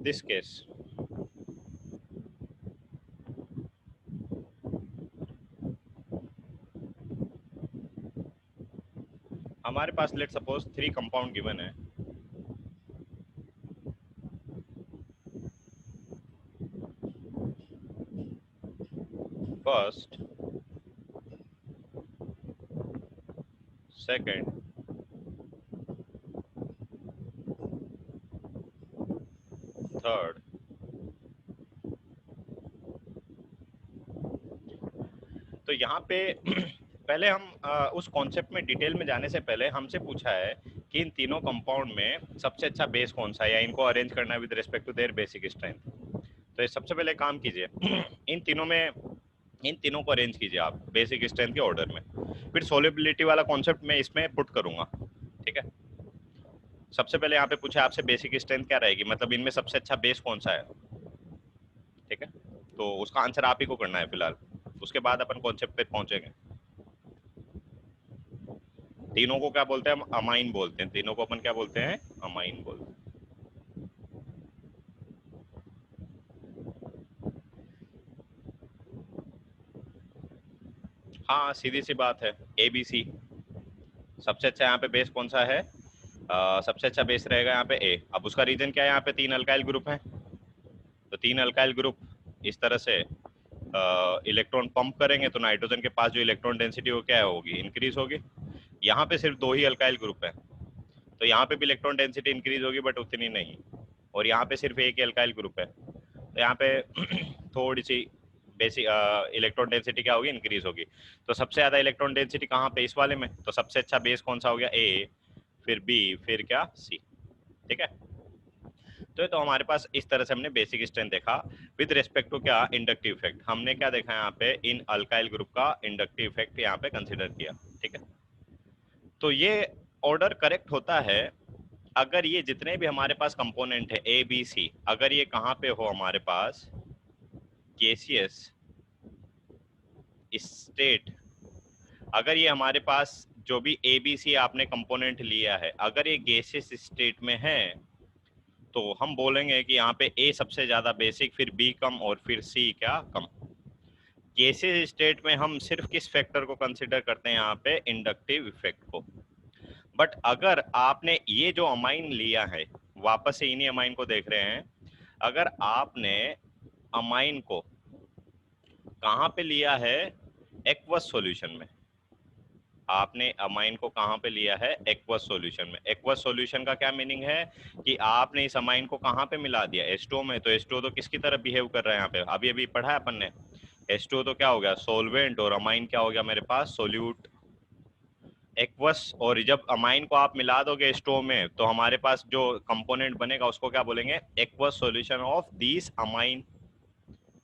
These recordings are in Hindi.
दिस केस हमारे पास लेट सपोज 3 कंपाउंड गिवन है। First, second, third. तो यहाँ पे पहले हम उस कॉन्सेप्ट में डिटेल में जाने से पहले हमसे पूछा है कि इन तीनों कंपाउंड में सबसे अच्छा बेस कौन सा है, या इनको अरेंज करना है with respect to their basic strength. तो ये सबसे पहले काम कीजिए इन तीनों को अरेंज कीजिए आप बेसिक स्ट्रेंथ के ऑर्डर में। फिर सोलिबिलिटी वाला कॉन्सेप्ट मैं इसमें पुट करूंगा, ठीक है। सबसे पहले यहाँ पे पूछा आपसे बेसिक स्ट्रेंथ क्या रहेगी, मतलब इनमें सबसे अच्छा बेस कौन सा है, ठीक है। तो उसका आंसर आप ही को करना है फिलहाल, उसके बाद अपन कॉन्सेप्ट पे पहुंचेंगे। तीनों को क्या बोलते हैं हम? अमाइन बोलते हैं। तीनों को अपन क्या बोलते हैं? अमाइन बोलते हैं। हाँ, सीधी सी बात है, ए बी सी। सबसे अच्छा यहाँ पे बेस कौन सा है? सबसे अच्छा बेस रहेगा यहाँ पे ए। अब उसका रीजन क्या है? यहाँ पे 3 अल्काइल ग्रुप है, तो 3 अल्काइल ग्रुप इस तरह से इलेक्ट्रॉन पंप करेंगे तो नाइट्रोजन के पास जो इलेक्ट्रॉन डेंसिटी वो क्या होगी? इंक्रीज होगी। यहाँ पे सिर्फ 2 ही अल्काइल ग्रुप है, तो यहाँ पे भी इलेक्ट्रॉन डेंसिटी इंक्रीज होगी बट उतनी नहीं। और यहाँ पे सिर्फ एक ही अल्काइल ग्रुप है, तो यहाँ पे थोड़ी सी बेसिक इलेक्ट्रॉन डेंसिटी क्या होगी? इंक्रीज होगी। तो सबसे ज्यादा इलेक्ट्रॉन डेंसिटी कहाँ पे? इस वाले में। तो सबसे अच्छा बेस कौन सा हो गया? ए, फिर बी, फिर क्या? सी, ठीक है। तो ये तो हमारे पास इस तरह से हमने बेसिक स्ट्रेंथ देखा विद रिस्पेक्ट टू क्या? Inductive effect. हमने क्या देखा यहाँ पे? इन अल्काइल ग्रुप का इंडक्टिव इफेक्ट यहाँ पे कंसिडर किया, ठीक है। तो ये ऑर्डर करेक्ट होता है अगर ये जितने भी हमारे पास कंपोनेंट है ए बी सी, अगर ये कहाँ पे हो हमारे पास? Gaseous state. अगर ये हमारे पास जो भी ए बी सी आपने कंपोनेंट लिया है, अगर ये गैसियस स्टेट में है, तो हम बोलेंगे कि यहाँ पे ए सबसे ज्यादा बेसिक, फिर बी कम, और फिर सी क्या? कम। गैसियस स्टेट में हम सिर्फ किस फैक्टर को कंसिडर करते हैं यहाँ पे? इंडक्टिव इफेक्ट को। बट अगर आपने ये जो अमाइन लिया है, वापस से इन्हीं अमाइन को देख रहे हैं, अगर आपने अमाइन को कहाँ पे लिया है? एक्वस सॉल्यूशन में। आपने अमाइन को कहाँ पे लिया है? एक्वस सॉल्यूशन में। एक्वस सॉल्यूशन का क्या मीनिंग है? कि आपने इस अमाइन को कहाँ पे मिला दिया? H2O में। तो H2O तो किसकी तरह बिहेव कर रहा है यहाँ पे? अभी अभी पढ़ा है अपन ने। H2O तो क्या हो गया? सोलवेंट। और अमाइन क्या हो गया मेरे पास? सोल्यूट। एक्वस। और जब अमाइन को आप मिला दोगे H2O में, तो हमारे पास जो कंपोनेंट बनेगा उसको क्या बोलेंगे? Aqueous solution of this amine.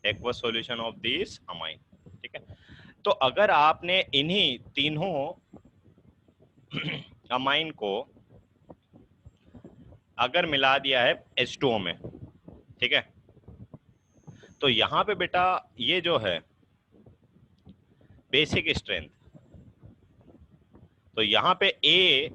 Aqueous solution of this amine, ठीक है। तो अगर आपने इन्हीं तीनों अमाइन को अगर मिला दिया है H2O में, ठीक है, तो यहां पे बेटा ये जो है बेसिक स्ट्रेंथ, तो यहाँ पे ए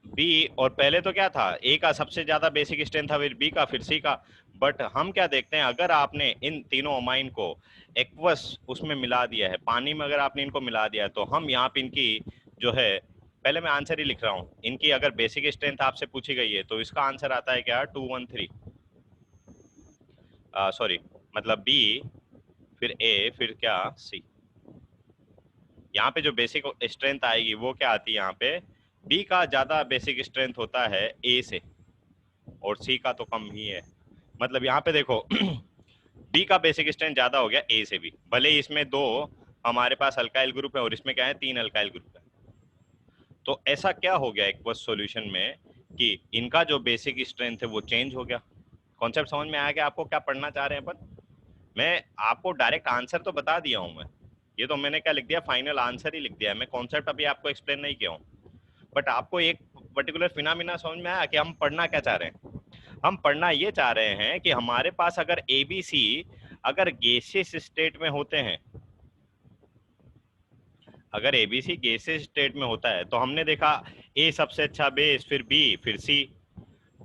बी, और पहले तो क्या था? ए का सबसे ज्यादा बेसिक स्ट्रेंथ था, फिर बी का, फिर सी का। बट हम क्या देखते हैं? अगर आपने इन तीनों अमाइन को एक्वस उसमें मिला दिया है, पानी में अगर आपने इनको मिला दिया है, तो हम यहाँ पे इनकी जो है, पहले मैं आंसर ही लिख रहा हूँ, इनकी अगर बेसिक स्ट्रेंथ आपसे पूछी गई है तो इसका आंसर आता है क्या? 213। सॉरी, मतलब बी, फिर ए, फिर क्या? सी। यहाँ पे जो बेसिक स्ट्रेंथ आएगी वो क्या आती है? यहाँ पे बी का ज्यादा बेसिक स्ट्रेंथ होता है ए से, और सी का तो कम ही है। मतलब यहाँ पे देखो बी का बेसिक स्ट्रेंथ ज्यादा हो गया ए से भी, भले ही इसमें 2 हमारे पास अल्काइल ग्रुप है और इसमें क्या है? 3 अल्काइल ग्रुप है। तो ऐसा क्या हो गया एक्वस सॉल्यूशन में कि इनका जो बेसिक स्ट्रेंथ है वो चेंज हो गया। कॉन्सेप्ट समझ में आ गया आपको? क्या पढ़ना चाह रहे हैं अपन? मैं आपको डायरेक्ट आंसर तो बता दिया हूं मैं। ये तो मैंने क्या लिख दिया? फाइनल आंसर ही लिख दिया है। मैं कॉन्सेप्ट अभी आपको एक्सप्लेन नहीं किया हूँ। बट आपको एक पर्टिकुलर फिनोमिना समझ में आया कि हम पढ़ना क्या चाह रहे हैं? हम पढ़ना ये चाह रहे हैं कि हमारे पास अगर ए बी सी अगर गैसियस स्टेट में होते हैं, अगर एबीसी गैसियस स्टेट में होता है, तो हमने देखा ए सबसे अच्छा बेस, फिर बी, फिर सी।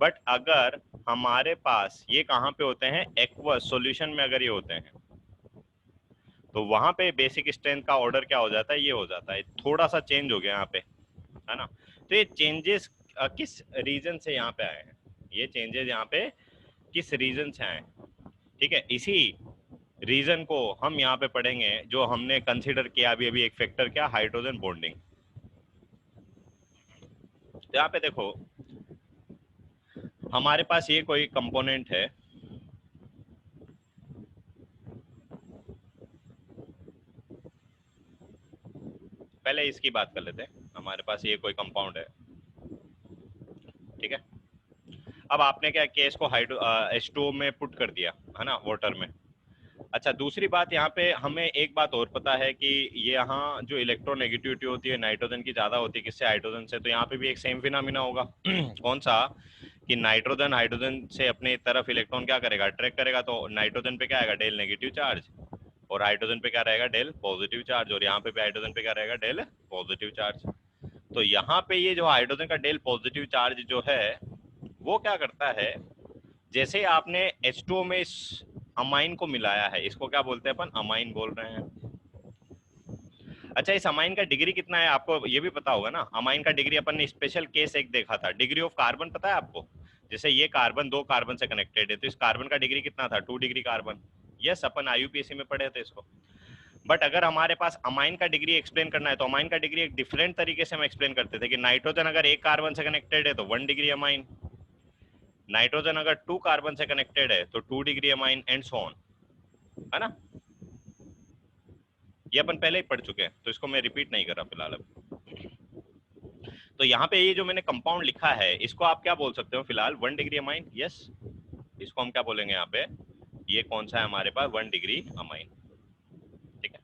बट अगर हमारे पास ये कहाँ पे होते हैं, एक्वस सॉल्यूशन में अगर ये होते हैं, तो वहां पे बेसिक स्ट्रेंथ का ऑर्डर क्या हो जाता है, ये हो जाता है, थोड़ा सा चेंज हो गया यहाँ पे, है ना। तो ये चेंजेस किस रीजन से यहाँ पे आए हैं, ये चेंजेस यहाँ पे किस रीजन से आए हैं, ठीक है। इसी रीजन को हम यहाँ पे पढ़ेंगे, जो हमने कंसीडर किया अभी अभी, एक फैक्टर क्या, हाइड्रोजन बॉन्डिंग। तो यहाँ पे देखो हमारे पास ये कोई कंपोनेंट है, पहले इसकी बात कर लेते हैं। हमारे पास ये कोई कंपाउंड है, ठीक है। अब आपने क्या किया, इसको हाइड्रो H2O में पुट कर दिया, है ना, वाटर में। अच्छा, दूसरी बात यहाँ पे हमें एक बात और पता है कि ये यहाँ जो इलेक्ट्रोनेगेटिविटी होती है नाइट्रोजन की ज्यादा होती है, किससे, हाइड्रोजन से। तो यहाँ पे भी एक सेम फिनोमिना होगा कौन सा, कि नाइट्रोजन हाइड्रोजन से अपने तरफ इलेक्ट्रॉन क्या करेगा, अट्रैक्ट करेगा। तो नाइट्रोजन पे क्या आएगा, डेल नेगेटिव चार्ज, और हाइड्रोजन पे क्या रहेगा, डेल पॉजिटिव चार्ज, और यहाँ पे भी हाइड्रोजन पे क्या रहेगा, डेल पॉजिटिव चार्ज। तो यहाँ पे ये जो हाइड्रोजन का डेल पॉजिटिव चार्ज जो है, वो क्या करता है, जैसे आपने H2O में इस अमाइन को मिलाया है, इसको क्या बोलते हैं अपन, अमाइन बोल रहे हैं। अच्छा, इस अमाइन का डिग्री कितना है आपको ये भी पता होगा ना। अमाइन का डिग्री अपन ने स्पेशल केस एक देखा था, डिग्री ऑफ कार्बन पता है आपको। जैसे ये कार्बन दो कार्बन से कनेक्टेड है, तो इस कार्बन का डिग्री कितना था, 2 डिग्री कार्बन। यस, अपन IUPAC में पढ़े थे इसको। बट अगर हमारे पास अमाइन का डिग्री एक्सप्लेन करना है, तो अमाइन का डिग्री एक डिफरेंट तरीके से हम एक्सप्लेन करते थे कि नाइट्रोजन अगर एक कार्बन से कनेक्टेड है तो 1 डिग्री अमाइन, नाइट्रोजन अगर 2 कार्बन से कनेक्टेड है तो 2 degree amine, and so on, है ना। ये अपन पहले ही पढ़ चुके हैं, तो इसको मैं रिपीट नहीं कर रहा फिलहाल अब। तो यहाँ पे ये जो मैंने कंपाउंड लिखा है, इसको आप क्या बोल सकते हो फिलहाल, 1 डिग्री अमाइन। यस, इसको हम क्या बोलेंगे यहाँ पे, ये कौन सा है हमारे पास, 1 डिग्री अमाइन, ठीक है।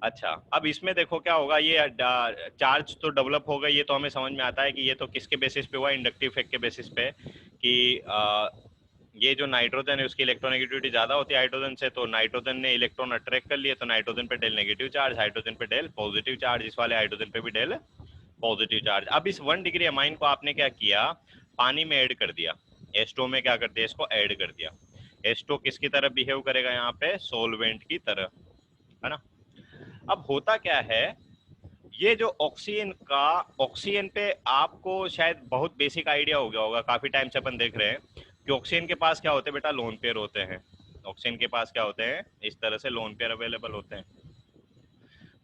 अच्छा, अब इसमें देखो क्या होगा, ये चार्ज तो डेवलप हो गई, ये तो हमें समझ में आता है कि ये तो किसके बेसिस पे हुआ, इंडक्टिव इफेक्ट के बेसिस पे, कि ये जो नाइट्रोजन है उसकी इलेक्ट्रोनेगेटिविटी ज्यादा होती है हाइड्रोजन से, तो नाइट्रोजन ने इलेक्ट्रॉन अट्रैक्ट कर लिए, तो नाइट्रोजन पे डेल नेगेटिव चार्ज, हाइड्रोजन पे डेल पॉजिटिव चार्ज, इस वाले हाइड्रोजन पे भी डेल पॉजिटिव चार्ज। अब इस 1 डिग्री अमाइन को आपने क्या किया, पानी में ऐड कर दिया, H2O में क्या कर दिया, इसको ऐड कर दिया। H2O किसकी तरह बिहेव करेगा यहाँ पे, सोलवेंट की तरह, है ना। अब होता क्या है, ये जो ऑक्सीजन का, ऑक्सीजन पे आपको शायद बहुत बेसिक आइडिया हो गया होगा, काफी टाइम से अपन देख रहे हैं कि ऑक्सीजन के पास क्या होते हैं बेटा, लोन पेयर होते हैं। ऑक्सीजन के पास क्या होते हैं, इस तरह से लोन पेयर अवेलेबल होते हैं।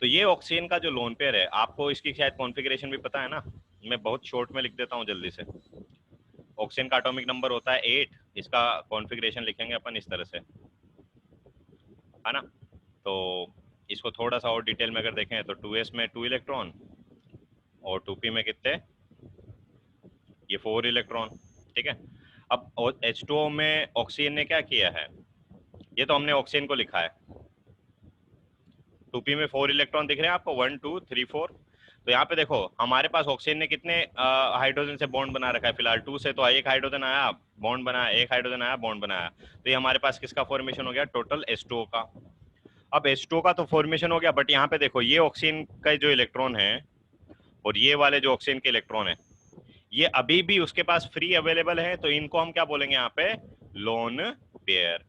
तो ये ऑक्सीजन का जो लोन पेयर है, आपको इसकी शायद कॉन्फ़िगरेशन भी पता है ना, मैं बहुत शॉर्ट में लिख देता हूँ जल्दी से। ऑक्सीजन का एटॉमिक नंबर होता है 8, इसका कॉन्फ़िगरेशन लिखेंगे अपन इस तरह से, है ना। तो इसको थोड़ा सा और डिटेल में अगर देखें तो 2s में 2 इलेक्ट्रॉन, और 2p में कितने, ये 4 इलेक्ट्रॉन, ठीक है। अब H2O में ऑक्सीजन ने क्या किया है, ये तो हमने ऑक्सीजन को लिखा है, 2p में 4 इलेक्ट्रॉन दिख रहे हैं आपको, 1 2 3 4। तो यहाँ पे देखो हमारे पास ऑक्सीजन ने कितने हाइड्रोजन से बॉन्ड बना रखा है फिलहाल, 2 से, तो एक हाइड्रोजन आया बॉन्ड बनाया, एक हाइड्रोजन आया बॉन्ड बनाया, तो ये हमारे पास किसका फॉर्मेशन हो गया, टोटल H2O का। अब H2O का तो फॉर्मेशन हो गया, बट यहाँ पे देखो ये ऑक्सीजन का जो इलेक्ट्रॉन है और ये वाले जो ऑक्सीजन के इलेक्ट्रॉन है, ये अभी भी उसके पास फ्री अवेलेबल है, तो इनको हम क्या बोलेंगे यहाँ पे, लोन पेयर।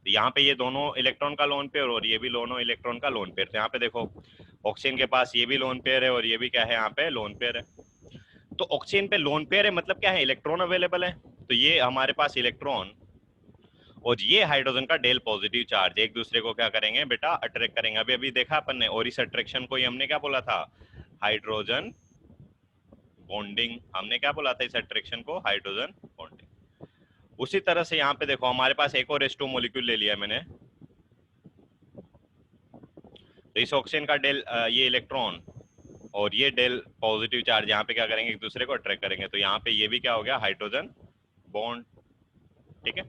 यहाँ पे ये दोनों इलेक्ट्रॉन का लोन पेयर और ये भी दोनों इलेक्ट्रॉन का लोन पेयर। तो यहाँ पे देखो ऑक्सीजन के पास ये भी लोन पेयर है और ये भी क्या है, यहाँ पे लोन पेयर है। तो ऑक्सीजन पे लोन पेयर है मतलब क्या है, इलेक्ट्रॉन अवेलेबल है, तो ये हमारे पास इलेक्ट्रॉन और ये हाइड्रोजन का डेल पॉजिटिव चार्ज एक दूसरे को क्या करेंगे बेटा, अट्रैक्ट करेंगे। अभी अभी देखा अपन ने, और इस अट्रैक्शन को ही हमने क्या बोला था, हाइड्रोजन बॉन्डिंग। हमने क्या बोला था इस अट्रैक्शन को, हाइड्रोजन बॉन्डिंग। उसी तरह से यहाँ पे देखो हमारे पास एक और H2 मॉलिक्यूल ले लिया मैंने, तो इस ऑक्सीजन का डेल ये इलेक्ट्रॉन और ये डेल पॉजिटिव चार्ज यहाँ पे क्या करेंगे, एक दूसरे को अट्रैक्ट करेंगे, तो यहाँ पे ये भी क्या हो गया, हाइड्रोजन बॉन्ड, ठीक है।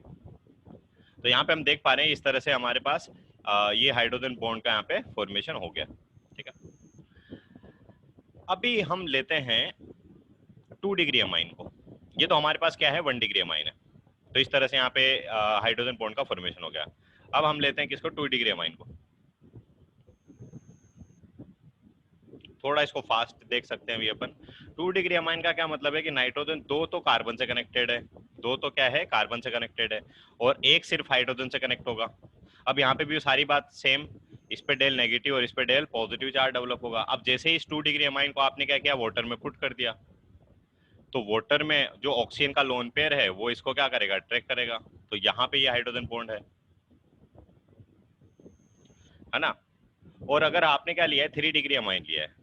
तो यहाँ पे हम देख पा रहे हैं इस तरह से हमारे पास ये हाइड्रोजन बॉन्ड का यहाँ पे फॉर्मेशन हो गया, ठीक है। अभी हम लेते हैं 2 डिग्री अमाइन को, ये तो हमारे पास क्या है, 1 डिग्री अमाइन है, तो इस तरह से यहाँ पे हाइड्रोजन बॉन्ड का फॉर्मेशन हो गया। अब हम लेते हैं किसको, 2 डिग्री अमाइन को। थोड़ा इसको फास्ट देख सकते हैं अभी अपन। 2 डिग्री अमाइन का क्या मतलब है कि नाइट्रोजन दो तो कार्बन से कनेक्टेड है, दो तो क्या है कार्बन से कनेक्टेड है, और एक सिर्फ हाइड्रोजन से कनेक्ट होगा। अब यहाँ पे भी सारी बात सेम, इस पे डेल नेगेटिव और इस पे डेल पॉजिटिव चार्ज डेवलप होगा। अब जैसे ही इस 2 डिग्री अमाइन को आपने क्या किया, वाटर में पुट कर दिया, तो वाटर में जो ऑक्सीजन का लोन पेयर है वो इसको क्या करेगा, अट्रैक्ट करेगा। तो यहाँ पे ये हाइड्रोजन बॉन्ड है ना। और अगर आपने क्या लिया है, 3 डिग्री अमाइन लिया है,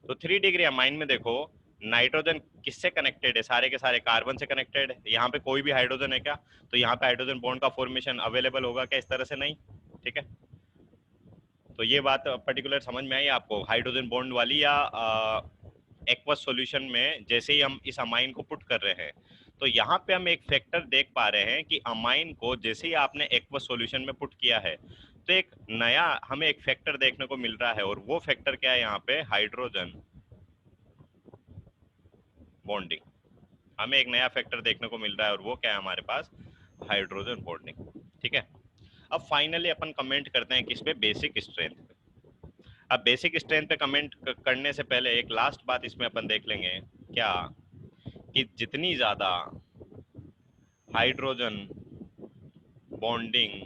तो 3 डिग्री अमाइन में देखो नाइट्रोजन किससे कनेक्टेड है, सारे के सारे कार्बन से कनेक्टेड है। यहाँ पे कोई भी हाइड्रोजन है क्या, तो यहाँ पे हाइड्रोजन बॉन्ड का फॉर्मेशन अवेलेबल होगा क्या, इस तरह से नहीं। ठीक है, तो ये बात पर्टिकुलर समझ में आई आपको हाइड्रोजन बॉन्ड वाली, या एक्वस सॉल्यूशन में जैसे ही हम इस अमाइन को पुट कर रहे हैं, तो यहाँ पे हम एक फैक्टर देख पा रहे हैं कि अमाइन को जैसे ही आपने एक्वस सॉल्यूशन में पुट किया है, तो एक नया हमें एक फैक्टर देखने को मिल रहा है, और वो फैक्टर क्या है यहाँ पे, हाइड्रोजन बॉन्डिंग। हमें एक नया फैक्टर देखने को मिल रहा है, और वो क्या है हमारे पास, हाइड्रोजन बॉन्डिंग। ठीक है, अब फाइनली अपन कमेंट करते हैं किस पे, बेसिक स्ट्रेंथ पे। अब बेसिक स्ट्रेंथ पे कमेंट करने से पहले एक लास्ट बात इसमें अपन देख लेंगे, क्या कि जितनी ज्यादा हाइड्रोजन बॉन्डिंग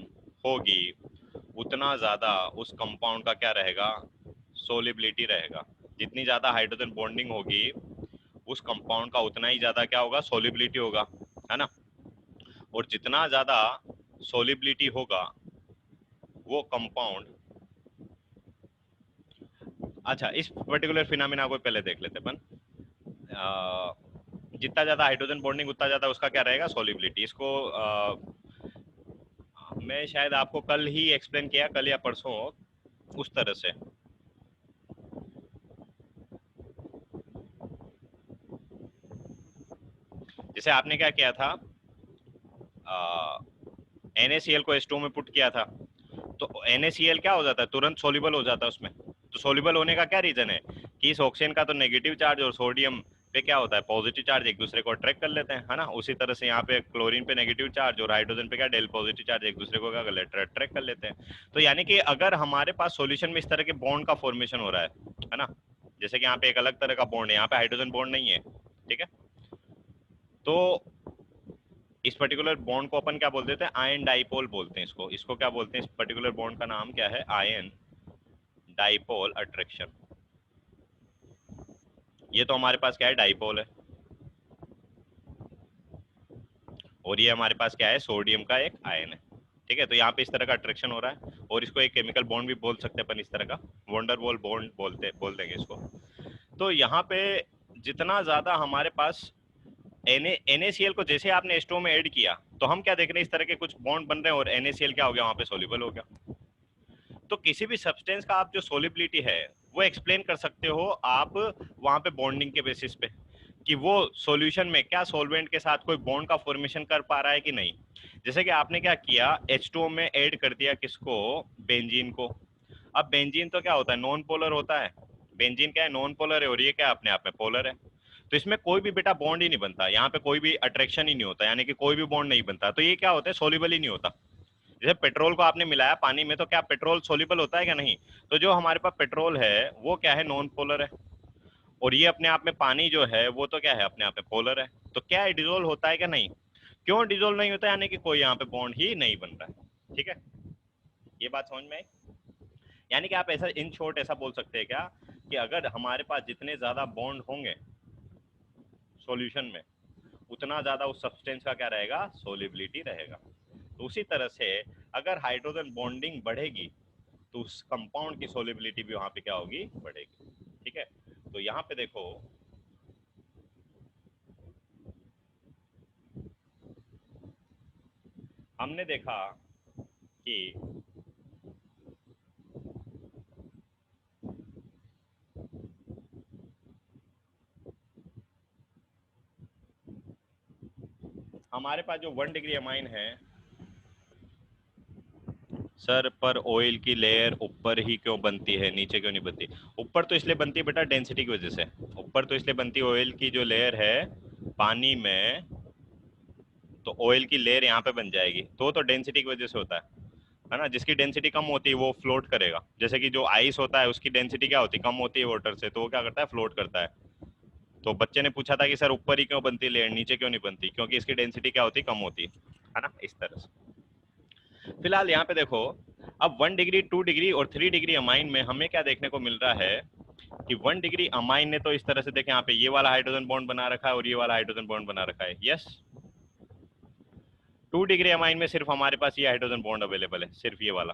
होगी उतना ज्यादा उस कंपाउंड का क्या रहेगा, सोलिबिलिटी रहेगा। जितनी ज्यादा हाइड्रोजन बॉन्डिंग होगी उस कंपाउंड का उतना ही ज्यादा क्या होगा, सोलिबिलिटी होगा, है ना। और जितना ज्यादा सोलिबिलिटी होगा वो कंपाउंड, अच्छा इस पर्टिकुलर फिनोमेना को पहले देख लेते अपन। जितना ज्यादा हाइड्रोजन बॉन्डिंग उतना ज्यादा उसका क्या रहेगा, सोलिबिलिटी। इसको मैं शायद आपको कल ही एक्सप्लेन किया, कल या परसों, उस तरह से। जैसे आपने क्या किया था, NaCl को H2 में पुट किया था, तो NaCl क्या हो जाता है, तुरंत सोल्यूबल हो जाता है उसमें। तो सोल्यूबल होने का क्या रीजन है कि इस ऑक्सीजन का तो नेगेटिव चार्ज और सोडियम पे क्या होता है, पॉजिटिव चार्ज एक दूसरे को अट्रैक्ट कर लेते हैं, है ना। उसी तरह से यहाँ पे क्लोरीन पे नेगेटिव चार्ज और हाइड्रोजन पे क्या, डेल पॉजिटिव चार्ज एक दूसरे को क्या कर लेते हैं, अट्रैक्ट कर लेते हैं। तो यानी कि अगर हमारे पास सॉल्यूशन में इस तरह के बॉन्ड का फॉर्मेशन हो रहा है ना, जैसे कि यहाँ पे एक अलग तरह का बॉन्ड है, यहाँ पे हाइड्रोजन बॉन्ड नहीं है, ठीक है, तो इस पर्टिकुलर बॉन्ड को अपन क्या बोल देते हैं, आयन डाइपोल बोलते हैं इसको। इसको क्या बोलते हैं, इस पर्टिकुलर बॉन्ड का नाम क्या है, आयन डाइपोल अट्रैक्शन। ये तो हमारे पास क्या है, डाइपोल है, और ये हमारे पास क्या है, सोडियम का एक आयन है। ठीक है, तो यहाँ पे इस तरह का अट्रैक्शन हो रहा है, और इसको एक केमिकल बॉन्ड भी बोल सकते हैं अपन, इस तरह का वंडरवॉल बॉन्ड बोल देंगे इसको। तो यहाँ पे जितना ज्यादा हमारे पास NaCl को जैसे आपने H2O में ऐड किया, तो हम क्या देख रहे हैं, इस तरह के कुछ बॉन्ड बन रहे हैं, और NaCl क्या हो गया, वहां पे सोल्यूबल हो गया। तो किसी भी सब्सटेंस का आप जो सोलिबिलिटी है वो एक्सप्लेन कर सकते हो आप वहां पे बॉन्डिंग के बेसिस पे, कि वो सॉल्यूशन में क्या सॉल्वेंट के साथ कोई बॉन्ड का फॉर्मेशन कर पा रहा है कि नहीं। जैसे कि आपने क्या किया, H2O में ऐड कर दिया किसको, बेंजीन को। अब बेंजीन तो क्या होता है, नॉन पोलर होता है। बेंजीन क्या है, नॉन पोलर है, और ये क्या अपने आप में पोलर है। तो इसमें कोई भी बेटा बॉन्ड ही नहीं बनता, यहाँ पे कोई भी अट्रैक्शन ही नहीं होता, यानी कि कोई भी बॉन्ड नहीं बनता। तो ये क्या होता है, सोल्यूबल ही नहीं होता। जैसे पेट्रोल को आपने मिलाया पानी में, तो क्या पेट्रोल सोल्यूबल होता है क्या, नहीं। तो जो हमारे पास पेट्रोल है वो क्या है, नॉन पोलर है, और ये अपने आप में पानी जो है वो तो क्या है, अपने आप में पोलर है। तो क्या है, डिजोल्व होता है क्या, नहीं। क्यों डिजोल्व नहीं होता, यानी कि कोई यहाँ पे बॉन्ड ही नहीं बन रहा है। ठीक है, ये बात समझ में आई। यानी कि आप ऐसा इन शॉर्ट ऐसा बोल सकते हैं क्या, कि अगर हमारे पास जितने ज्यादा बॉन्ड होंगे सॉल्यूशन में, उतना ज्यादा उस सब्सटेंस का क्या रहेगा, सोलिबिलिटी रहेगा। तो उसी तरह से अगर हाइड्रोजन बॉन्डिंग बढ़ेगी तो उस कंपाउंड की सोलिबिलिटी भी वहां पे क्या होगी, बढ़ेगी। ठीक है, तो यहाँ पे देखो, हमने देखा कि हमारे पास जो 1 डिग्री अमाइन है, सर पर ऑयल की लेयर ऊपर ही क्यों बनती है, नीचे क्यों नहीं बनती। ऊपर तो इसलिए बनती है बेटा, डेंसिटी की वजह से। ऊपर तो इसलिए बनती है, ऑयल की जो लेयर है पानी में, तो ऑयल की लेयर यहाँ पे बन जाएगी, तो डेंसिटी की वजह से होता है ना। जिसकी डेंसिटी कम होती है वो फ्लोट करेगा। जैसे कि जो आइस होता है उसकी डेंसिटी क्या होती है, कम होती है वाटर से, तो वो क्या करता है, फ्लोट करता है। तो बच्चे ने पूछा था कि सर ऊपर ही क्यों बनती है लेयर, नीचे क्यों नहीं बनती, क्योंकि इसकी डेंसिटी क्या होती है, कम होती है ना, इस तरह से। फिलहाल यहाँ पे देखो, अब 1 डिग्री 2 डिग्री और 3 डिग्री अमाइन में हमें क्या देखने को मिल रहा है कि 1 डिग्री अमाइन ने तो इस तरह से देखें, यहाँ पे ये वाला हाइड्रोजन बॉन्ड बना रखा है और ये वाला हाइड्रोजन बॉन्ड बना रखा है, यस। 2 डिग्री अमाइन में सिर्फ हमारे पास ये हाइड्रोजन बॉन्ड अवेलेबल है, सिर्फ ये वाला,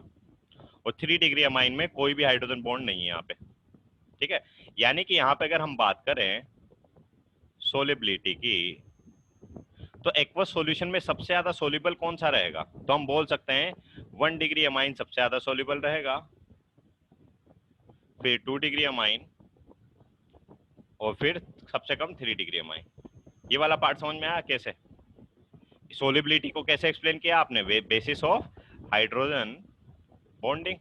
और 3 डिग्री अमाइन में कोई भी हाइड्रोजन बॉन्ड नहीं है यहाँ पे, ठीक है। यानी कि यहाँ पे अगर हम बात करें सोलिबिलिटी की, तो एक्वस सॉल्यूशन में सबसे ज्यादा सोल्यूबल कौन सा रहेगा, तो हम बोल सकते हैं 1 डिग्री अमाइन सबसे ज्यादा सोल्यूबल रहेगा, फिर 2 डिग्री अमाइन, और फिर सबसे कम 3 डिग्री अमाइन। ये वाला पार्ट समझ में आया कैसे, सोलिबिलिटी को कैसे एक्सप्लेन किया आपने, बेसिस ऑफ हाइड्रोजन बॉन्डिंग।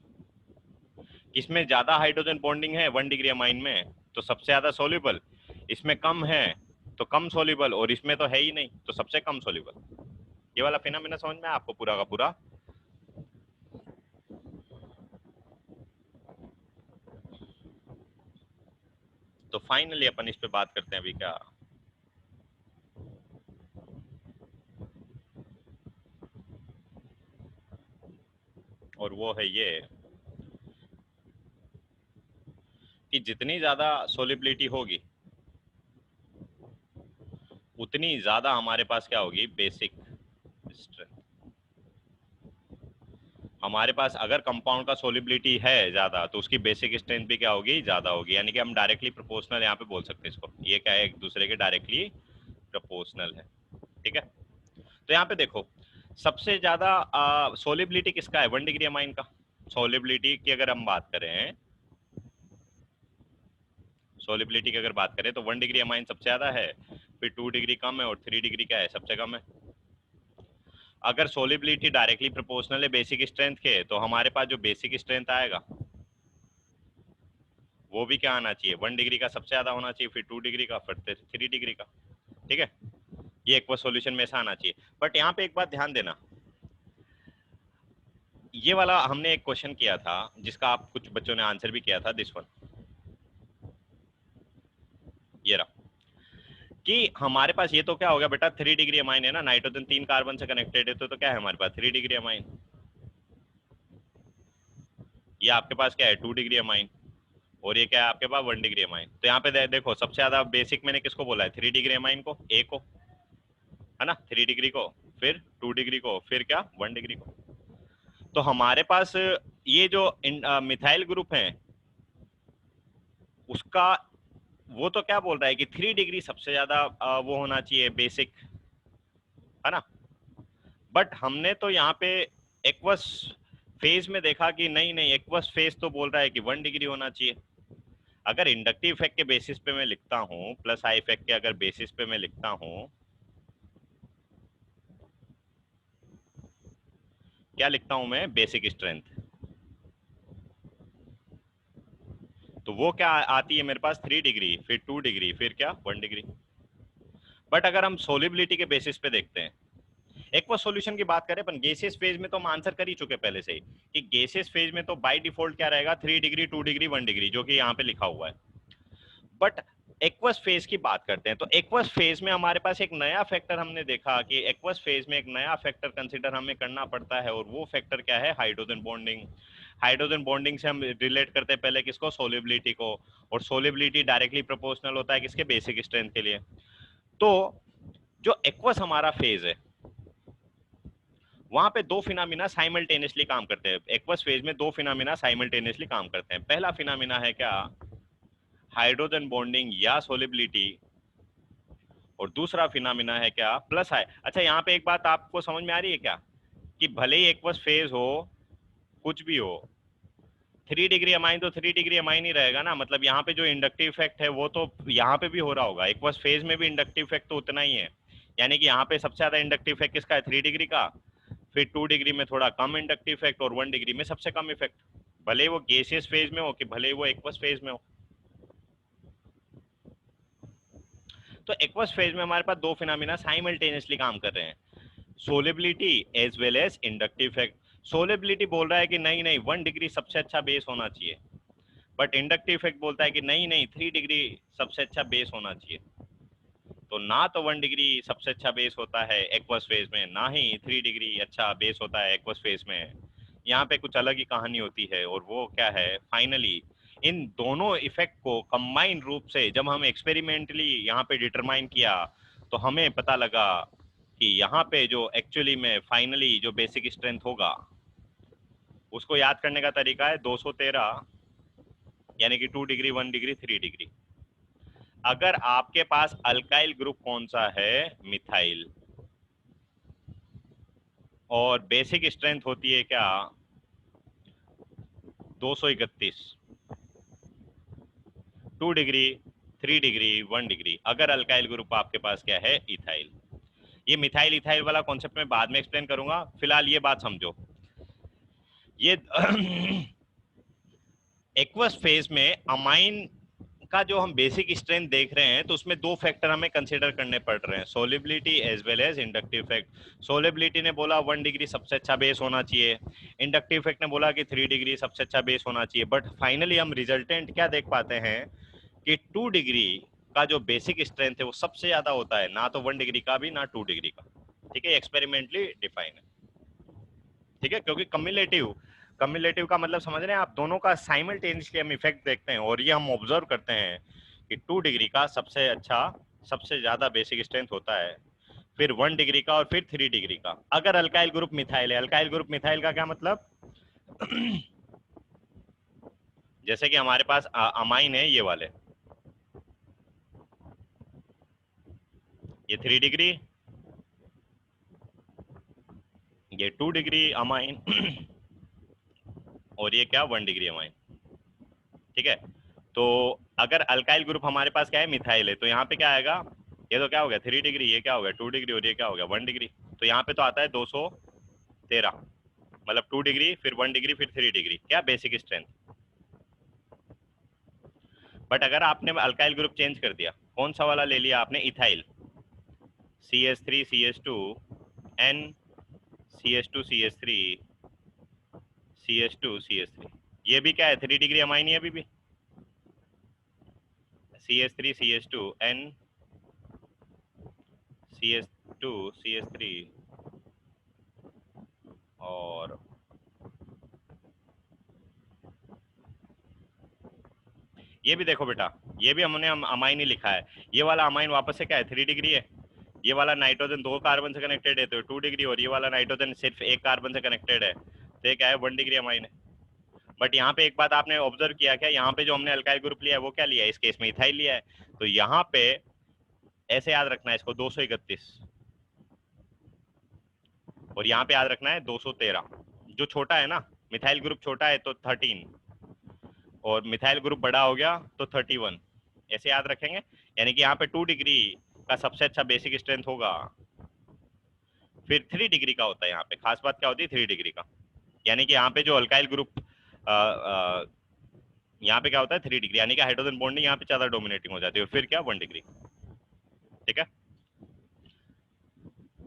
इसमें ज्यादा हाइड्रोजन बॉन्डिंग है 1 डिग्री अमाइन में तो सबसे ज्यादा सोल्यूबल, इसमें कम है तो कम सोल्यूबल, और इसमें तो है ही नहीं तो सबसे कम सोल्यूबल। ये वाला फिनोमेना समझ में आपको पूरा का पूरा। तो फाइनली अपन इस पे बात करते हैं अभी क्या, और वो है ये कि जितनी ज्यादा सोलिबिलिटी होगी उतनी ज्यादा हमारे पास क्या होगी, बेसिक स्ट्रेंथ। हमारे पास अगर कंपाउंड का सोलिबिलिटी है ज्यादा तो उसकी बेसिक स्ट्रेंथ भी क्या होगी, ज्यादा होगी। यानी कि हम डायरेक्टली प्रोपोर्शनल यहाँ पे बोल सकते हैं इसको, ये क्या है, एक दूसरे के डायरेक्टली प्रोपोर्शनल है, ठीक है। तो यहाँ पे देखो सबसे ज्यादा सोलिबिलिटी किसका है, 1 डिग्री अमाइन का। सोलिबिलिटी की अगर हम बात करें, सोलिबिलिटी की अगर बात करें तो 1 डिग्री अमाइन सबसे ज्यादा है, फिर 2 डिग्री कम है, और 3 डिग्री क्या है, सबसे कम है। अगर सोलिबिलिटी डायरेक्टली प्रोपोर्शनल है बेसिक स्ट्रेंथ के, तो हमारे पास जो बेसिक स्ट्रेंथ आएगा वो भी क्या आना चाहिए, 1 डिग्री का सबसे ज्यादा होना चाहिए, फिर 2 डिग्री का, फिर 3 डिग्री का, ठीक है। ये एक सॉल्यूशन में ऐसा आना चाहिए। बट यहाँ पे एक बात ध्यान देना, ये वाला हमने एक क्वेश्चन किया था जिसका आप कुछ बच्चों ने आंसर भी किया था, दिस वन, ये रहा, कि हमारे पास ये तो क्या हो गया बेटा, 3 डिग्री अमाइन है ना, नाइट्रोजन 3 कार्बन से कनेक्टेड है, तो क्या है हमारे पास 3 डिग्री अमाइन। ये आपके पास क्या है, 2 डिग्री अमाइन, और ये क्या है आपके पास 1 डिग्री अमाइन। तो यहाँ पे देखो सबसे ज्यादा बेसिक मैंने किसको बोला है, 3 डिग्री अमाइन को, ए को, है ना, 3 डिग्री को, फिर 2 डिग्री को, फिर क्या 1 डिग्री को। तो हमारे पास ये जो मिथाइल ग्रुप है उसका वो तो क्या बोल रहा है कि 3 डिग्री सबसे ज्यादा वो होना चाहिए बेसिक, है ना। बट हमने तो यहाँ पे एक्वस फेज में देखा कि नहीं नहीं, एक्वस फेज तो बोल रहा है कि 1 डिग्री होना चाहिए। अगर इंडक्टिव इफेक्ट के बेसिस पे मैं लिखता हूँ, प्लस आई इफेक्ट के अगर बेसिस पे मैं लिखता हूँ, क्या लिखता हूं मैं, बेसिक स्ट्रेंथ, तो वो क्या आती है मेरे पास 3 डिग्री, फिर 2 डिग्री, फिर क्या 1 डिग्री। बट अगर हम सोलिबिलिटी के बेसिस पे देखते हैं, एक्वस सॉल्यूशन की बात करें अपन, गैसियस फेज में तो हम आंसर कर ही चुके पहले से ही कि गैसियस फेज में तो बाय डिफॉल्ट क्या रहेगा, 3 डिग्री 2 डिग्री 1 डिग्री, जो कि यहाँ पे लिखा हुआ है। बट एक्वस फेज की बात करते हैं, तो एक्वस फेज में हमारे पास एक नया फैक्टर हमने देखा कि एक्वस फेज में एक नया फैक्टर कंसीडर हमें करना पड़ता है, और वो फैक्टर क्या है, हाइड्रोजन बॉन्डिंग। हाइड्रोजन बॉन्डिंग से हम रिलेट करते हैं पहले किसको, सोलिबिलिटी को, और सोलिबिलिटी डायरेक्टली प्रोपोर्शनल होता है किसके, बेसिक स्ट्रेंथ के लिए। तो जो एक्वस हमारा फेज है वहां पे दो फिनोमिना साइमल्टेनियसली काम करते हैं, एक्वस फेज में दो फिनोमिना साइमल्टेनियसली काम करते हैं। पहला फिनोमिना है क्या, हाइड्रोजन बॉन्डिंग या सोलिबिलिटी, और दूसरा फिनोमिना है क्या, प्लस है। अच्छा यहाँ पे एक बात आपको समझ में आ रही है क्या, कि भले ही एक्वस फेज हो कुछ भी हो, 3 डिग्री अमाइन तो 3 डिग्री अमाइन ही रहेगा ना, मतलब यहाँ पे जो इंडक्टिव इफेक्ट है वो तो यहाँ पे भी हो रहा होगा, एक्वस फेज में भी इंडक्टिव इफेक्ट तो उतना ही है। यानी कि यहाँ पे सबसे ज्यादा इंडक्टिव इफेक्ट किसका है, 3 डिग्री का, फिर 2 डिग्री में थोड़ा कम इंडक्टिव इफेक्ट, और 1 डिग्री में सबसे कम इफेक्ट, भले वो गैसियस फेज में हो कि भले वो एक्वस फेज में हो। तो एक्वस फेज में हमारे पास दो फिनोमिना साइमल्टेनियसली काम कर रहे हैं, solubility as well as inductive effect. Solubility बोल रहा है कि नहीं नहीं 1 डिग्री सबसे अच्छा बेस होना चाहिए, बट इंडक्टिव इफेक्ट बोलता है कि नहीं नहीं 3 डिग्री सबसे अच्छा बेस होना चाहिए। तो ना तो 1 डिग्री सबसे अच्छा बेस होता है एक्वस फेज में, ना ही 3 डिग्री अच्छा बेस होता है एक्वस फेज में। यहाँ पे कुछ अलग ही कहानी होती है, और वो क्या है, फाइनली इन दोनों इफेक्ट को कंबाइन रूप से जब हम एक्सपेरिमेंटली यहाँ पे डिटरमाइन किया, तो हमें पता लगा कि यहाँ पे जो एक्चुअली में फाइनली जो बेसिक स्ट्रेंथ होगा, उसको याद करने का तरीका है 213, यानी कि 2 डिग्री, 1 डिग्री, 3 डिग्री। अगर आपके पास अल्काइल ग्रुप कौन सा है, मिथाइल, और बेसिक स्ट्रेंथ होती है क्या, 231, 2 डिग्री, 3 डिग्री, 1 डिग्री। अगर अल्काइल ग्रुप आपके पास क्या है, इथाइल। ये मिथाइल इथाइल वाला कॉन्सेप्ट में बाद में एक्सप्लेन करूंगा, फिलहाल ये बात समझो। ये एक्वस फेज में अमाइन का जो हम बेसिक स्ट्रेंथ देख रहे हैं, तो उसमें दो फैक्टर हमें कंसीडर करने पड़ रहे हैं, solubility as well as inductive effect. Solubility ने बोला 1 डिग्री सबसे अच्छा बेस होना चाहिए, इंडक्टिव इफेक्ट ने बोला कि 3 डिग्री सबसे अच्छा बेस होना चाहिए। बट फाइनली हम रिजल्टेंट क्या देख पाते हैं कि 2 डिग्री का जो बेसिक स्ट्रेंथ है वो सबसे ज्यादा होता है, ना तो 1 डिग्री का भी ना 2 डिग्री का। ठीक है, एक्सपेरिमेंटली डिफाइन है। ठीक है, क्योंकि कम्युलेटिव, कम्युलेटिव का मतलब समझ रहे हैं आप, दोनों का साइमल्टेनियसली हम इफेक्ट देखते हैं, और ये हम ऑब्जर्व करते हैं कि 2 डिग्री का सबसे अच्छा, सबसे ज्यादा बेसिक स्ट्रेंथ होता है, फिर 1 डिग्री का, और फिर 3 डिग्री का। अगर अल्काइल ग्रुप मिथाइल है, अल्काइल ग्रुप मिथाइल का क्या मतलब, जैसे कि हमारे पास अमाइन है, ये वाले, ये 3 डिग्री, ये 2 डिग्री अमाइन, और ये क्या, 1 डिग्री अमाइन। ठीक है, तो अगर अल्काइल ग्रुप हमारे पास क्या है, मिथाइल है, तो यहाँ पे क्या आएगा, ये तो क्या हो गया 3 डिग्री, ये क्या हो गया 2 डिग्री, और ये क्या हो गया 1 डिग्री। तो यहाँ पे तो आता है 213, मतलब 2 डिग्री, फिर 1 डिग्री, फिर 3 डिग्री, क्या बेसिक स्ट्रेंथ। बट अगर आपने अल्काइल ग्रुप चेंज कर दिया, कौन सा वाला ले लिया आपने, ethyl, CH3 CH2 N, CH2 CH3 CH2 CH3, ये भी क्या है 3 डिग्री अमाइन है अभी भी, CH3 CH2 N, CH2 CH3, और ये भी देखो बेटा, ये भी हमने अमाइन ही लिखा है, ये वाला अमाइन वापस से क्या है 3 डिग्री है, ये वाला नाइट्रोजन 2 कार्बन से कनेक्टेड है तो 2 डिग्री, और ये वाला नाइट्रोजन सिर्फ 1 कार्बन से कनेक्टेड है तो ये क्या है 1 डिग्री अमाइन है। बट यहाँ पे एक बात आपने ऑब्जर्व किया क्या, यहाँ पे जो हमने अल्काइल ग्रुप लिया है वो क्या लिया है, इस केस में इथाइल लिया है, तो यहाँ पे ऐसे याद रखना है इसको 231, और यहाँ पे याद रखना है 213। जो छोटा है ना, मिथाइल ग्रुप छोटा है तो 13, और मिथाइल ग्रुप बड़ा हो गया तो 31, ऐसे याद रखेंगे। यानी कि यहाँ पे 2 डिग्री का सबसे अच्छा बेसिक स्ट्रेंथ होगा, फिर 3 डिग्री का होता है। यहाँ पे खास बात क्या होती है 3 डिग्री का, यानी कि यहाँ पे जो अल्काइल ग्रुप यहाँ पे क्या होता है 3 डिग्री, यानी कि हाइड्रोजन बॉन्डिंग यहाँ पे ज्यादा डोमिनेटिंग हो जाती है, फिर क्या 1 डिग्री। ठीक है,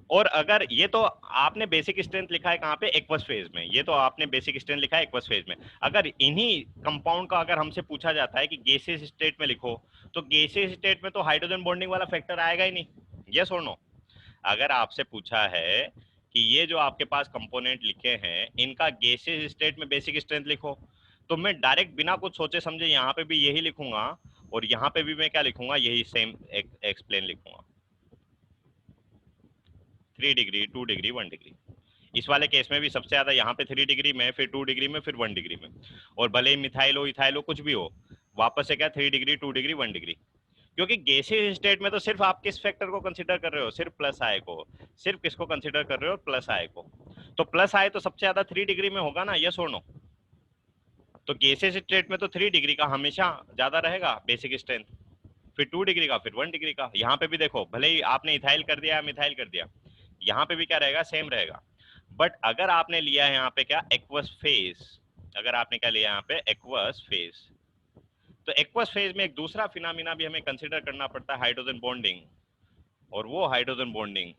और अगर ये तो आपने बेसिक स्ट्रेंथ लिखा है कहाँ पे, एक्वस फेज में, ये तो आपने बेसिक स्ट्रेंथ लिखा है एक्वस फेज में। अगर इन्हीं कंपाउंड का अगर हमसे पूछा जाता है कि गैसियस स्टेट में लिखो, तो गैसियस स्टेट में तो हाइड्रोजन बॉन्डिंग वाला फैक्टर आएगा ही नहीं, यस और नो। अगर आपसे पूछा है कि ये जो आपके पास कंपोनेंट लिखे हैं इनका गैसियस स्टेट में बेसिक स्ट्रेंथ लिखो, तो मैं डायरेक्ट बिना कुछ सोचे समझे यहाँ पे भी यही लिखूंगा, और यहाँ पे भी मैं क्या लिखूंगा, यही सेम एक्सप्लेन लिखूंगा, 3 डिग्री, 2 डिग्री, 1 डिग्री। इस वाले केस में भी सबसे ज्यादा यहाँ पे 3 डिग्री में, फिर 2 डिग्री में, फिर 1 डिग्री में, और भले ही मिथाइल हो इथाइल हो कुछ भी हो, वापस से क्या 3 डिग्री, 2 डिग्री, 1 डिग्री। क्योंकि गैसीय स्टेट में तो सिर्फ आप किस फैक्टर को कंसीडर कर रहे हो, सिर्फ प्लस आय को, सिर्फ किसको कंसीडर कर रहे हो, प्लस आय को। तो प्लस आय तो सबसे ज्यादा 3 डिग्री में होगा ना, यस और नो। तो गैसीय स्टेट में तो 3 डिग्री का हमेशा ज्यादा रहेगा बेसिक स्ट्रेंथ, फिर 2 डिग्री का, फिर 1 डिग्री का। यहाँ पे भी देखो, भले ही आपने इथाइल कर दिया या मिथाइल कर दिया, यहाँ पे भी क्या रहेगा, सेम रहेगा। बट अगर आपने लिया है यहाँ पे क्या, एक्वस फेज, अगर आपने क्या लिया यहाँ पे एक्वस फेज, तो एक्वस फेज में एक दूसरा फिनोमिना भी हमें कंसीडर करना पड़ता है, हाइड्रोजन बॉन्डिंग। और वो हाइड्रोजन बॉन्डिंग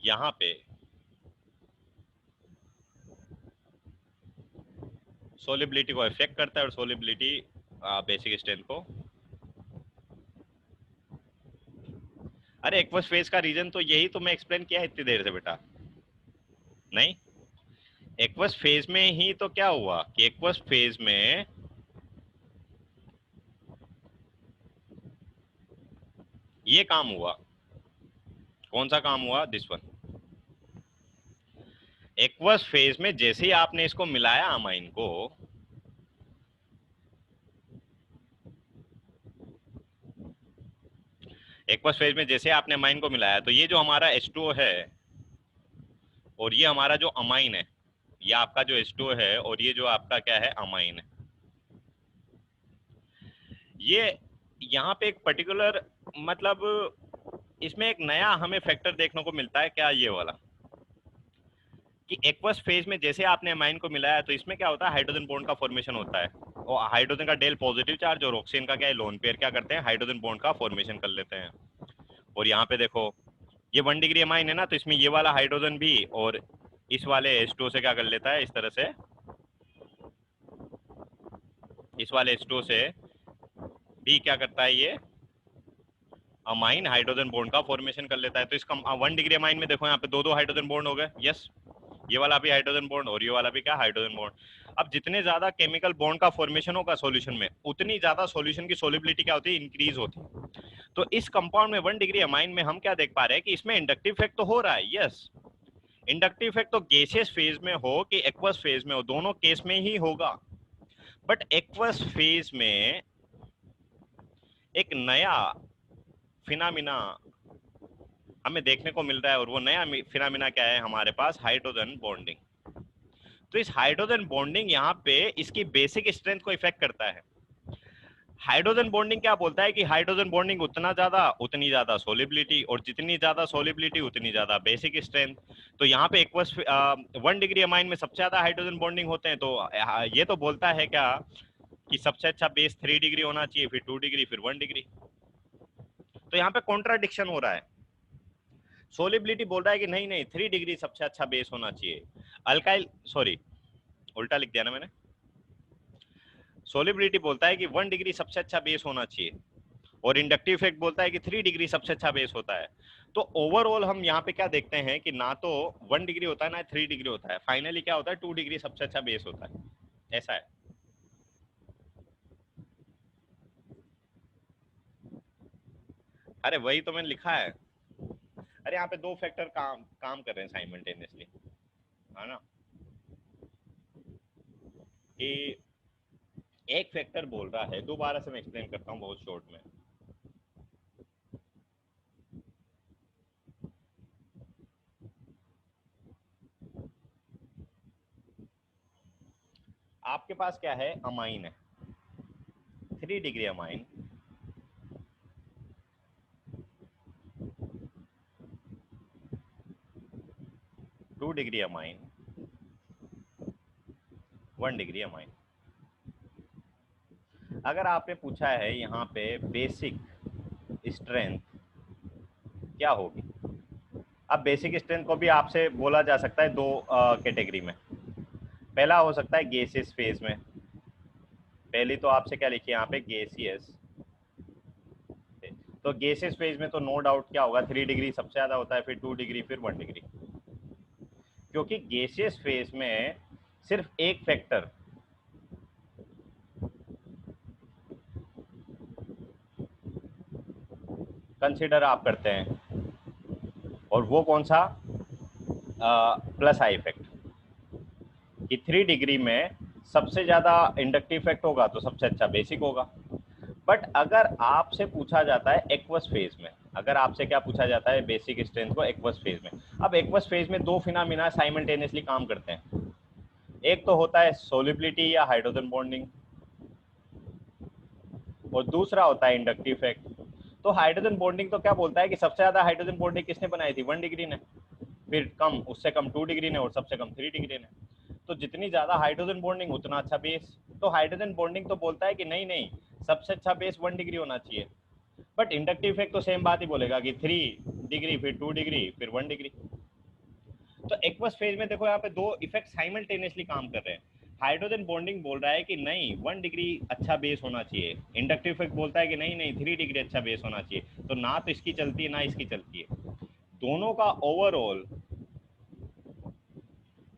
यहाँ पे सोलिबिलिटी को इफेक्ट करता है, और सोलिबिलिटी बेसिक स्ट्रेंथ को अरे एक्वस फेज का रीजन तो यही तो मैं एक्सप्लेन किया है इतनी देर से बेटा। नहीं, एक्वस फेज में ही तो क्या हुआ कि एक्वस फेज में ये काम हुआ। कौन सा काम हुआ? This one. एक्वस फेज में जैसे ही आपने इसको मिलाया अमाइन को, एक्वस फेज में जैसे आपने अमाइन को मिलाया तो ये जो हमारा H2O है और ये हमारा जो अमाइन है, ये आपका जो H2O है और ये जो आपका क्या है अमाइन है, ये यहाँ पे एक पर्टिकुलर मतलब इसमें एक नया हमें फैक्टर देखने को मिलता है। क्या? ये वाला कि एक्वस फेज में जैसे आपने अमाइन को मिलाया तो इसमें क्या होता है, हाइड्रोजन बॉन्ड का फॉर्मेशन होता है और हाइड्रोजन का डेल पॉजिटिव चार्ज और ऑक्सीजन का क्या है, लोन पेयर क्या करते हैं, हाइड्रोजन बॉन्ड का फॉर्मेशन कर लेते हैं। और यहाँ पे देखो ये 1 डिग्री अमाइन है ना, तो इसमें ये वाला हाइड्रोजन भी और इस वाले H2O से क्या कर लेता है, इस तरह से इस वाले H2O से भी क्या करता है, ये अमाइन हाइड्रोजन बॉन्ड का फॉर्मेशन कर लेता है। तो इसका 1 डिग्री अमाइन में देखो यहाँ पे दो हाइड्रोजन बॉन्ड हो गए। यस, ये वाला भी हाइड्रोजन बॉन्ड और ये वाला भी क्या, हाइड्रोजन बॉन्ड। अब जितने ज्यादा केमिकल बॉन्ड का फॉर्मेशन होगा सॉल्यूशन में, उतनी ज्यादा सॉल्यूशन की सोलिबिलिटी क्या होती है, इंक्रीज होती है। तो इस कंपाउंड में 1 डिग्री अमाइन में हम क्या देख पा रहे हैं कि इसमें इंडक्टिव इफेक्ट तो हो रहा है। यस, इंडक्टिव इफेक्ट तो गैसियस फेज में हो कि एक्वस फेज में हो, दोनों केस में ही होगा। बट एक्वस फेज में एक नया फिनामिना हमें देखने को मिल रहा है और वो नया फिनामिना क्या है हमारे पास, हाइड्रोजन बॉन्डिंग। तो इस हाइड्रोजन बॉन्डिंग यहाँ पे इसकी बेसिक स्ट्रेंथ को इफेक्ट करता है। हाइड्रोजन बॉन्डिंग क्या बोलता है कि हाइड्रोजन बॉन्डिंग उतना ज्यादा उतनी ज्यादा सोलिबिलिटी, और जितनी ज्यादा सोलिबिलिटी उतनी ज्यादा बेसिक स्ट्रेंथ। तो यहाँ पे एक्वस 1 डिग्री अमाइन में सबसे ज्यादा हाइड्रोजन बॉन्डिंग होते हैं। तो ये तो बोलता है क्या कि सबसे अच्छा बेस 3 डिग्री होना चाहिए, फिर 2 डिग्री, फिर 1 डिग्री। तो यहाँ पे कॉन्ट्राडिक्शन हो रहा है। सोलिबिलिटी बोल रहा है कि नहीं नहीं 3 डिग्री सबसे अच्छा बेस होना चाहिए। अल्काइल, सॉरी उल्टा लिख दिया ना मैंने। सोलिबिलिटी बोलता है कि 1 डिग्री सबसे अच्छा बेस होना चाहिए और इंडक्टिव इफेक्ट बोलता है कि 3 डिग्री सबसे अच्छा बेस होता है। तो ओवरऑल हम यहाँ पे क्या देखते हैं कि ना तो 1 डिग्री होता है ना 3 डिग्री होता है, फाइनली क्या होता है, 2 डिग्री सबसे अच्छा बेस होता है। ऐसा है। अरे वही तो मैंने लिखा है। अरे यहाँ पे दो फैक्टर काम काम कर रहे हैं साइमल्टेनियसली, है ना। कि एक फैक्टर बोल रहा है, दोबारा से मैं एक्सप्लेन करता हूँ बहुत शॉर्ट में। आपके पास क्या है, अमाइन है, 3 degree amine, 2 degree amine, 1 degree amine. अगर आपने पूछा है यहाँ पे बेसिक स्ट्रेंथ क्या होगी, अब बेसिक स्ट्रेंथ को भी आपसे बोला जा सकता है दो कैटेगरी में। पहला हो सकता है गैसियस फेज में। पहली तो आपसे क्या लिखिए यहाँ पे, गैसियस। तो गैसियस फेज में तो नो डाउट क्या होगा, 3 डिग्री सबसे ज्यादा होता है, फिर 2 डिग्री, फिर 1 डिग्री। क्योंकि गैसियस फेज में सिर्फ एक फैक्टर कंसिडर आप करते हैं, और वो कौन सा, प्लस आई इफेक्ट। कि 3 डिग्री में सबसे ज्यादा इंडक्टिव इफेक्ट होगा तो सबसे अच्छा बेसिक होगा। बट अगर आपसे पूछा जाता है एक्वस फेज में, अगर आपसे क्या पूछा जाता है, बेसिक स्ट्रेंथ को एक्वस फेज में। अब एक्वस फेज में दो फिनोमिना साइमल्टेनियसली काम करते हैं। एक तो होता है सोलिबिलिटी या हाइड्रोजन बॉन्डिंग, और दूसरा होता है इंडक्टिव इफेक्ट। तो हाइड्रोजन बॉन्डिंग तो क्या बोलता है कि सबसे ज्यादा हाइड्रोजन बॉन्डिंग किसने बनाई थी, 1 डिग्री ने, फिर कम, उससे कम 2 डिग्री ने, और सबसे कम 3 डिग्री ने। तो जितनी ज्यादा हाइड्रोजन बॉन्डिंग उतना अच्छा बेस। तो हाइड्रोजन बॉन्डिंग तो बोलता है कि नहीं नहीं सबसे अच्छा बेस 1 डिग्री होना चाहिए। बट इंडक्टिव इफेक्ट तो सेम बात ही बोलेगा कि 3 डिग्री, फिर 2 डिग्री, फिर 1 डिग्री। तो एक्वस फेज में देखो यहाँ पे दो इफेक्ट साइमल्टेनियसली काम कर रहे हैं। हाइड्रोजन बॉन्डिंग बोल रहा है कि नहीं 1 डिग्री अच्छा बेस होना चाहिए, इंडक्टिव इफेक्ट बोलता है कि नहीं नहीं 3 डिग्री अच्छा बेस होना चाहिए। तो ना तो इसकी चलती है ना इसकी चलती है, दोनों का ओवरऑल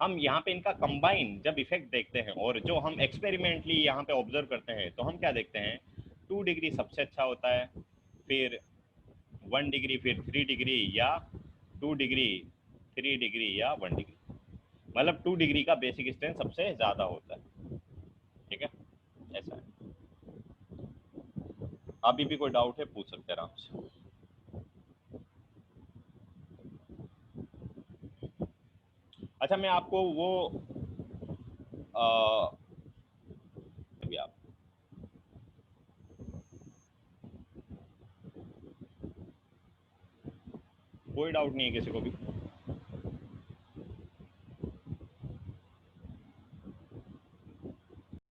हम यहाँ पे इनका कंबाइन जब इफेक्ट देखते हैं और जो हम एक्सपेरिमेंटली यहाँ पे ऑब्जर्व करते हैं तो हम क्या देखते हैं, 2 डिग्री सबसे अच्छा होता है, फिर 1 डिग्री, फिर 3 डिग्री, या 2 डिग्री, 3 डिग्री, या 1 डिग्री। मतलब 2 डिग्री का बेसिक स्ट्रेंथ सबसे ज़्यादा होता है। ठीक है, ऐसा है। अभी भी कोई डाउट है पूछ सकते हैं आराम से। अच्छा मैं आपको वो अभी आप कोई डाउट नहीं है किसी को भी?